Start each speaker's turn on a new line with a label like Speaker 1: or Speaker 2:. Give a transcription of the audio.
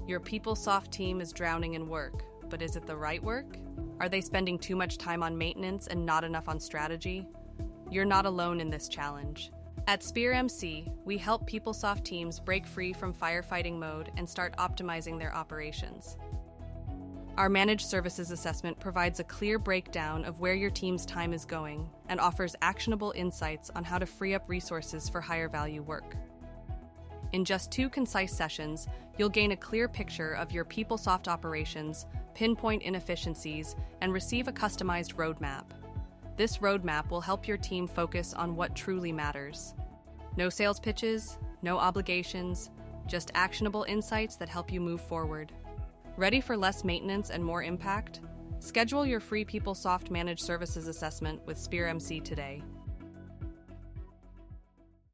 Speaker 1: Your PeopleSoft team is drowning in work, but is it the right work? Are they spending too much time on maintenance and not enough on strategy? You're not alone in this challenge. At SpearMC, we help PeopleSoft teams break free from firefighting mode and start optimizing their operations. Our managed services assessment provides a clear breakdown of where your team's time is going and offers actionable insights on how to free up resources for higher value work. In just 2 concise sessions, you'll gain a clear picture of your PeopleSoft operations, pinpoint inefficiencies, and receive a customized roadmap. This roadmap will help your team focus on what truly matters. No sales pitches, no obligations, just actionable insights that help you move forward. Ready for less maintenance and more impact? Schedule your free PeopleSoft Managed Services Assessment with SpearMC today.